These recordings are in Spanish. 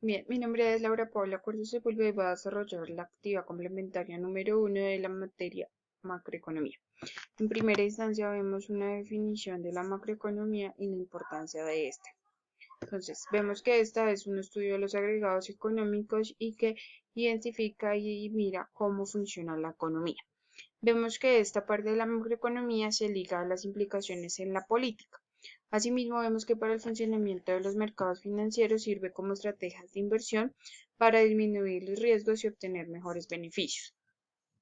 Bien, mi nombre es Laura Paula Cuarzo Sepúlveda y voy a desarrollar la actividad complementaria número 1 de la materia macroeconomía. En primera instancia vemos una definición de la macroeconomía y la importancia de esta. Entonces, vemos que esta es un estudio de los agregados económicos y que identifica y mira cómo funciona la economía. Vemos que esta parte de la macroeconomía se liga a las implicaciones en la política. Asimismo, vemos que para el funcionamiento de los mercados financieros sirve como estrategias de inversión para disminuir los riesgos y obtener mejores beneficios.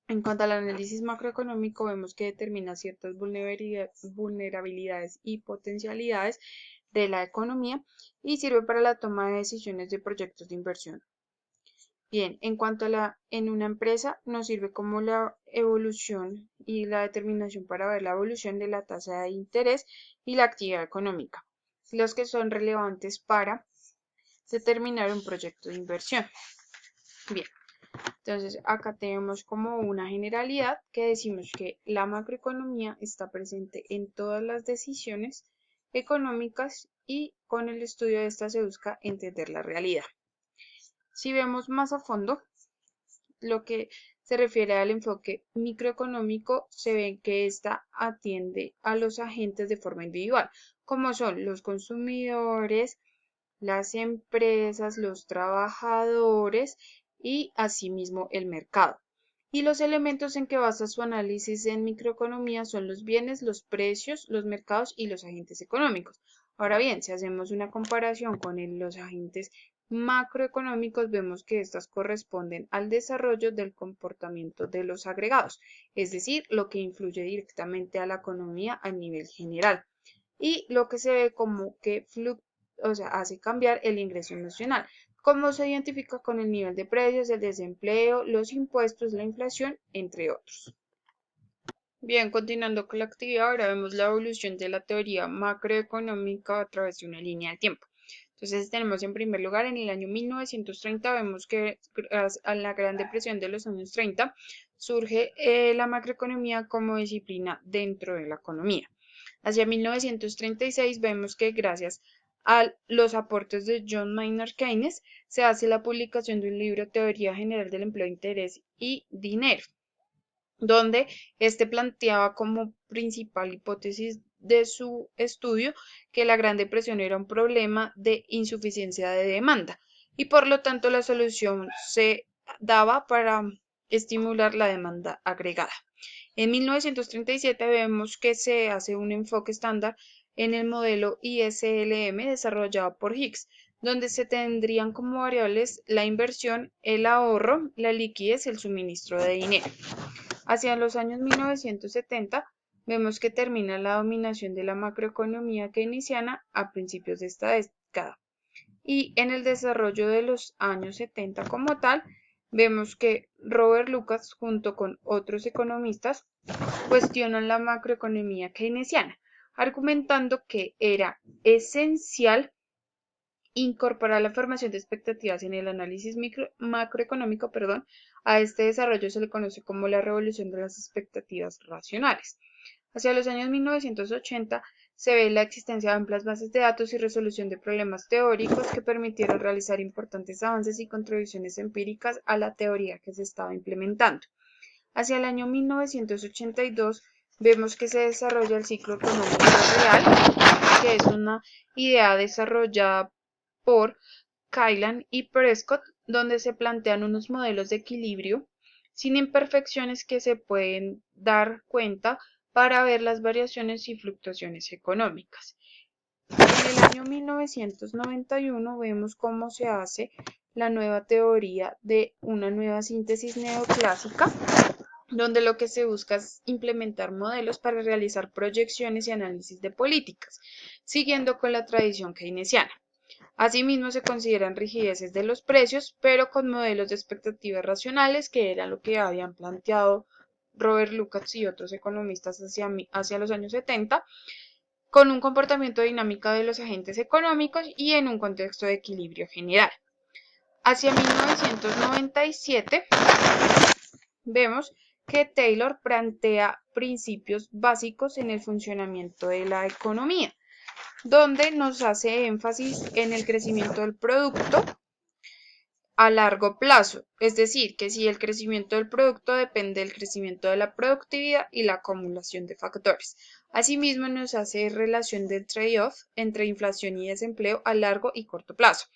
En cuanto al análisis macroeconómico, vemos que determina ciertas vulnerabilidades y potencialidades de la economía y sirve para la toma de decisiones de proyectos de inversión. Bien, en cuanto a en una empresa, nos sirve como la evolución y la determinación para ver la evolución de la tasa de interés y la actividad económica, los que son relevantes para determinar un proyecto de inversión. Bien, entonces acá tenemos como una generalidad que decimos que la macroeconomía está presente en todas las decisiones económicas y con el estudio de esta se busca entender la realidad. Si vemos más a fondo, lo que se refiere al enfoque microeconómico, se ve que ésta atiende a los agentes de forma individual, como son los consumidores, las empresas, los trabajadores y asimismo el mercado. Y los elementos en que basa su análisis en microeconomía son los bienes, los precios, los mercados y los agentes económicos. Ahora bien, si hacemos una comparación con los agentes macroeconómicos, vemos que estas corresponden al desarrollo del comportamiento de los agregados, es decir, lo que influye directamente a la economía a nivel general. Y lo que se ve como que hace cambiar el ingreso nacional. ¿Cómo se identifica con el nivel de precios, el desempleo, los impuestos, la inflación, entre otros? Bien, continuando con la actividad, ahora vemos la evolución de la teoría macroeconómica a través de una línea de tiempo. Entonces tenemos en primer lugar en el año 1930, vemos que a la Gran Depresión de los años 30 surge la macroeconomía como disciplina dentro de la economía. Hacia 1936 vemos que gracias a los aportes de John Maynard Keynes se hace la publicación de un libro Teoría General del Empleo, Interés y Dinero, donde este planteaba como principal hipótesis de su estudio que la Gran Depresión era un problema de insuficiencia de demanda y por lo tanto la solución se daba para estimular la demanda agregada. En 1937 vemos que se hace un enfoque estándar en el modelo ISLM desarrollado por Hicks, donde se tendrían como variables la inversión, el ahorro, la liquidez y el suministro de dinero. Hacia los años 1970 vemos que termina la dominación de la macroeconomía keynesiana a principios de esta década. Y en el desarrollo de los años 70 como tal, vemos que Robert Lucas junto con otros economistas cuestionan la macroeconomía keynesiana, argumentando que era esencial incorporar la formación de expectativas en el análisis macroeconómico. A este desarrollo se le conoce como la revolución de las expectativas racionales. Hacia los años 1980 se ve la existencia de amplias bases de datos y resolución de problemas teóricos que permitieron realizar importantes avances y contribuciones empíricas a la teoría que se estaba implementando. Hacia el año 1982 vemos que se desarrolla el ciclo económico real, que es una idea desarrollada por Kailan y Prescott, donde se plantean unos modelos de equilibrio sin imperfecciones que se pueden dar cuenta para ver las variaciones y fluctuaciones económicas. En el año 1991 vemos cómo se hace la nueva teoría de una nueva síntesis neoclásica, donde lo que se busca es implementar modelos para realizar proyecciones y análisis de políticas, siguiendo con la tradición keynesiana. Asimismo, se consideran rigideces de los precios, pero con modelos de expectativas racionales, que era lo que habían planteado Robert Lucas y otros economistas hacia los años 70, con un comportamiento dinámico de los agentes económicos y en un contexto de equilibrio general. Hacia 1997 vemos que Taylor plantea principios básicos en el funcionamiento de la economía, donde nos hace énfasis en el crecimiento del producto, a largo plazo, es decir, que si el crecimiento del producto depende del crecimiento de la productividad y la acumulación de factores. Asimismo, nos hace relación del trade-off entre inflación y desempleo a largo y corto plazo.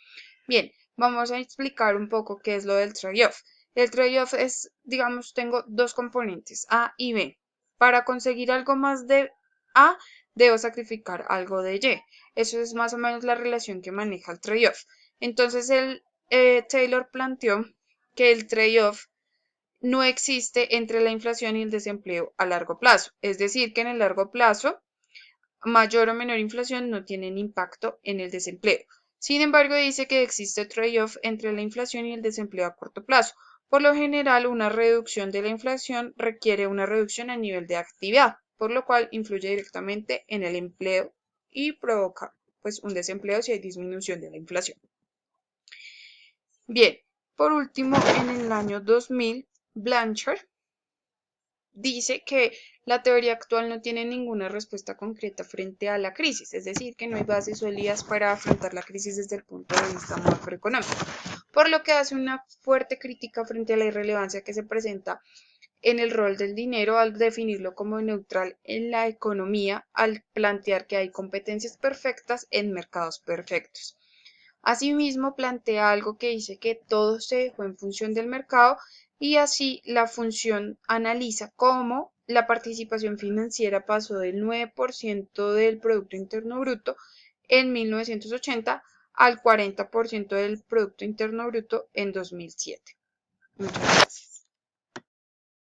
Bien, vamos a explicar un poco qué es lo del trade-off. El trade-off es, digamos, tengo dos componentes, A y B. Para conseguir algo más de A, debo sacrificar algo de Y. Eso es más o menos la relación que maneja el trade-off. Entonces, Taylor planteó que el trade-off no existe entre la inflación y el desempleo a largo plazo. Es decir, que en el largo plazo, mayor o menor inflación no tienen impacto en el desempleo. Sin embargo, dice que existe trade-off entre la inflación y el desempleo a corto plazo. Por lo general, una reducción de la inflación requiere una reducción a nivel de actividad, por lo cual influye directamente en el empleo y provoca pues, un desempleo si hay disminución de la inflación. Bien, por último, en el año 2000, Blanchard dice que la teoría actual no tiene ninguna respuesta concreta frente a la crisis, es decir, que no hay bases sólidas para afrontar la crisis desde el punto de vista macroeconómico, por lo que hace una fuerte crítica frente a la irrelevancia que se presenta en el rol del dinero al definirlo como neutral en la economía, al plantear que hay competencias perfectas en mercados perfectos. Asimismo, plantea algo que dice que todo se dejó en función del mercado y así la función analiza cómo la participación financiera pasó del 9% del Producto Interno Bruto en 1980 al 40% del Producto Interno Bruto en 2007. Muchas gracias.